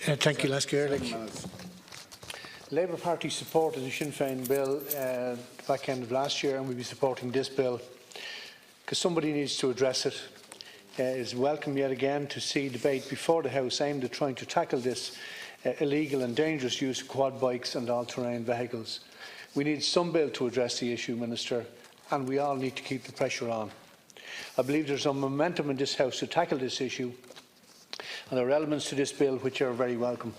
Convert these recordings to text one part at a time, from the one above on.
Thank you, Lasker. The Labour Party supported the Sinn Féin bill back end of last year, and we'll be supporting this bill because somebody needs to address it. It is welcome yet again to see debate before the House aimed at trying to tackle this illegal and dangerous use of quad bikes and all-terrain vehicles. We need some bill to address the issue, Minister, and we all need to keep the pressure on. I believe there is some momentum in this House to tackle this issue, and there are elements to this bill which are very welcome.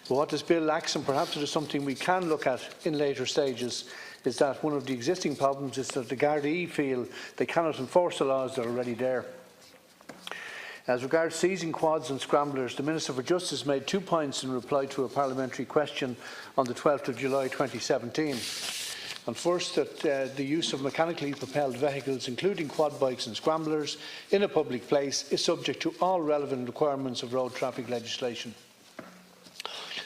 But what this bill lacks, and perhaps it is something we can look at in later stages, is that one of the existing problems is that the Gardaí feel they cannot enforce the laws that are already there. As regards seizing quads and scramblers, the Minister for Justice made 2 points in reply to a parliamentary question on the 12th of July 2017. And first, that the use of mechanically propelled vehicles, including quad bikes and scramblers, in a public place is subject to all relevant requirements of road traffic legislation.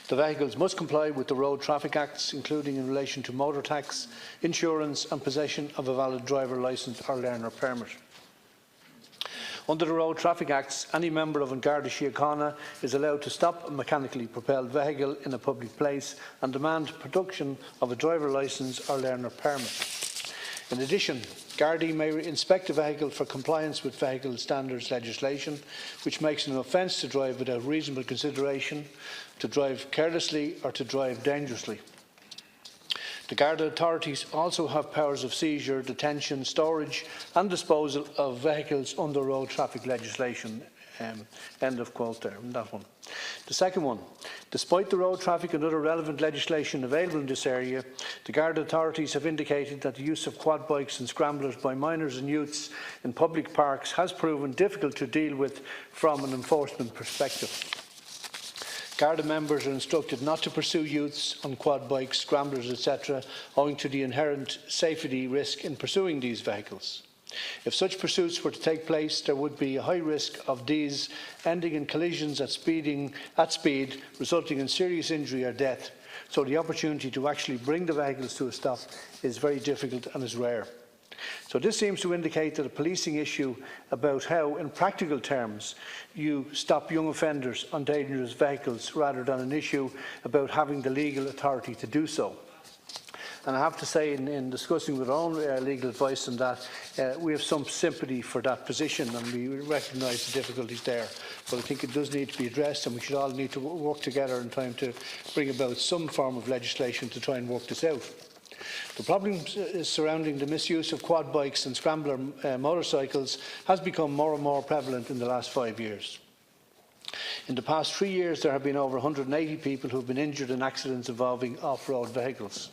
The vehicles must comply with the Road Traffic Acts, including in relation to motor tax, insurance and possession of a valid driver licence or learner permit. Under the Road Traffic Acts, any member of an Garda Síochána is allowed to stop a mechanically propelled vehicle in a public place and demand production of a driver licence or learner permit. In addition, Gardaí may inspect a vehicle for compliance with vehicle standards legislation, which makes it an offence to drive without reasonable consideration, to drive carelessly or to drive dangerously. The Garda authorities also have powers of seizure, detention, storage and disposal of vehicles under road traffic legislation. End of quote there on that one. The second one, despite the road traffic and other relevant legislation available in this area, the Garda authorities have indicated that the use of quad bikes and scramblers by minors and youths in public parks has proven difficult to deal with from an enforcement perspective. Garda members are instructed not to pursue youths on quad bikes, scramblers, etc., owing to the inherent safety risk in pursuing these vehicles. If such pursuits were to take place, there would be a high risk of these ending in collisions at speed, resulting in serious injury or death. So the opportunity to actually bring the vehicles to a stop is very difficult and is rare. So this seems to indicate that a policing issue about how, in practical terms, you stop young offenders on dangerous vehicles rather than an issue about having the legal authority to do so. And I have to say, in discussing with our own legal advice on that, we have some sympathy for that position and we recognise the difficulties there. But I think it does need to be addressed and we should all need to work together in time to bring about some form of legislation to try and work this out. The problems surrounding the misuse of quad bikes and scrambler motorcycles has become more and more prevalent in the last 5 years. In the past 3 years, there have been over 180 people who have been injured in accidents involving off-road vehicles.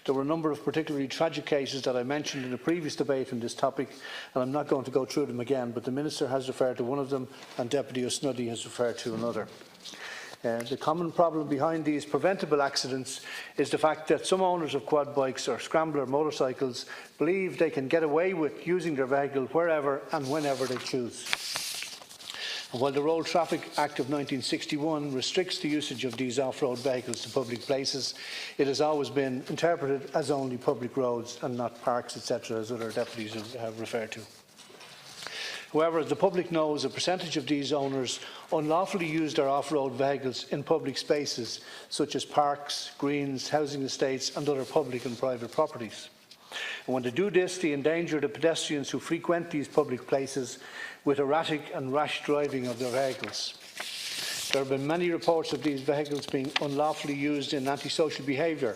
There were a number of particularly tragic cases that I mentioned in a previous debate on this topic, and I'm not going to go through them again, but the Minister has referred to one of them and Deputy O'Snuddy has referred to another. The common problem behind these preventable accidents is the fact that some owners of quad bikes or scrambler motorcycles believe they can get away with using their vehicle wherever and whenever they choose. And while the Road Traffic Act of 1961 restricts the usage of these off-road vehicles to public places, it has always been interpreted as only public roads and not parks, etc., as other deputies have referred to. However, as the public knows, a percentage of these owners unlawfully use their off-road vehicles in public spaces such as parks, greens, housing estates and other public and private properties. And when they do this, they endanger the pedestrians who frequent these public places with erratic and rash driving of their vehicles. There have been many reports of these vehicles being unlawfully used in antisocial behaviour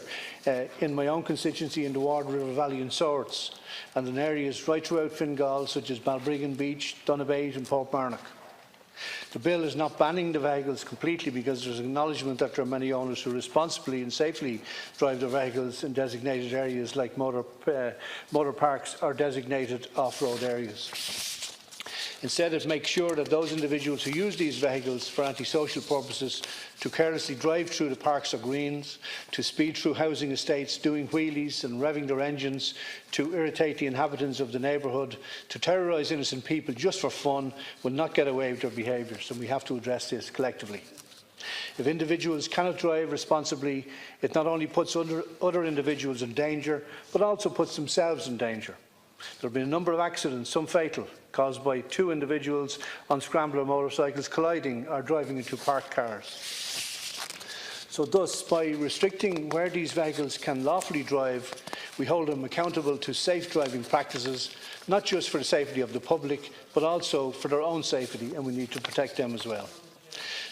in my own constituency in the Ward River Valley and Swords, and in areas right throughout Fingal such as Balbriggan Beach, Donabate and Portmarnock. The bill is not banning the vehicles completely because there is acknowledgement that there are many owners who responsibly and safely drive their vehicles in designated areas like motor parks or designated off-road areas. Instead, it makes sure that those individuals who use these vehicles for antisocial purposes, to carelessly drive through the parks or greens, to speed through housing estates, doing wheelies and revving their engines, to irritate the inhabitants of the neighbourhood, to terrorise innocent people just for fun, will not get away with their behaviours, and we have to address this collectively. If individuals cannot drive responsibly, it not only puts other individuals in danger, but also puts themselves in danger. There have been a number of accidents, some fatal, caused by 2 individuals on Scrambler motorcycles colliding or driving into parked cars. So thus, by restricting where these vehicles can lawfully drive, we hold them accountable to safe driving practices, not just for the safety of the public, but also for their own safety, and we need to protect them as well.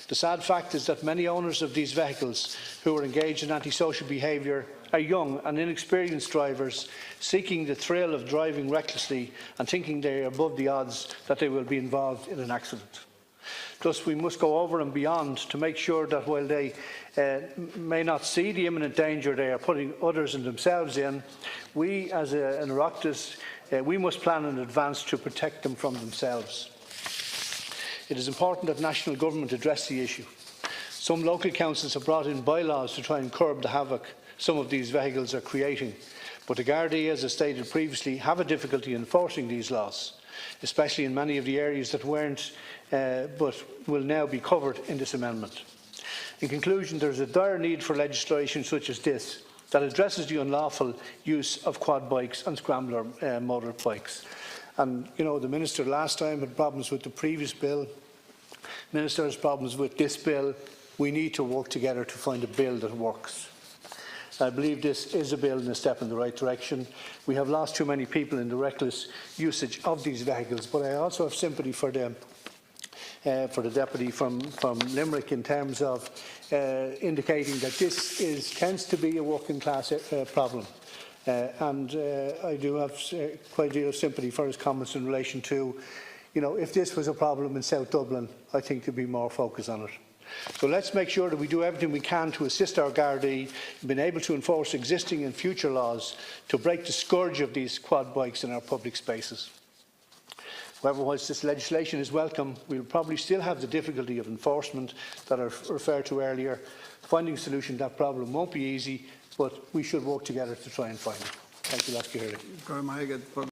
The sad fact is that many owners of these vehicles who are engaged in antisocial behaviour are young and inexperienced drivers seeking the thrill of driving recklessly and thinking they are above the odds that they will be involved in an accident. Thus, we must go over and beyond to make sure that while they may not see the imminent danger they are putting others and themselves in, we as an Oireachtas, we must plan in advance to protect them from themselves. It is important that national government address the issue. Some local councils have brought in bylaws to try and curb the havoc some of these vehicles are creating, but the Gardaí, as I stated previously, have a difficulty enforcing these laws, especially in many of the areas that weren't but will now be covered in this amendment. In conclusion, there is a dire need for legislation such as this that addresses the unlawful use of quad bikes and scrambler motorbikes. And, you know, the Minister last time had problems with the previous bill. The Minister has problems with this bill. We need to work together to find a bill that works. I believe this is a bill and a step in the right direction. We have lost too many people in the reckless usage of these vehicles, but I also have sympathy for the deputy from Limerick in terms of indicating that this tends to be a working class problem. And I do have quite a deal of sympathy for his comments in relation to, you know, if this was a problem in South Dublin, I think there'd be more focus on it. So let's make sure that we do everything we can to assist our Gardaí in being able to enforce existing and future laws to break the scourge of these quad bikes in our public spaces. However, whilst this legislation is welcome, we will probably still have the difficulty of enforcement that I referred to earlier. Finding a solution to that problem won't be easy, but we should work together to try and find it. Thank you, Lachlan.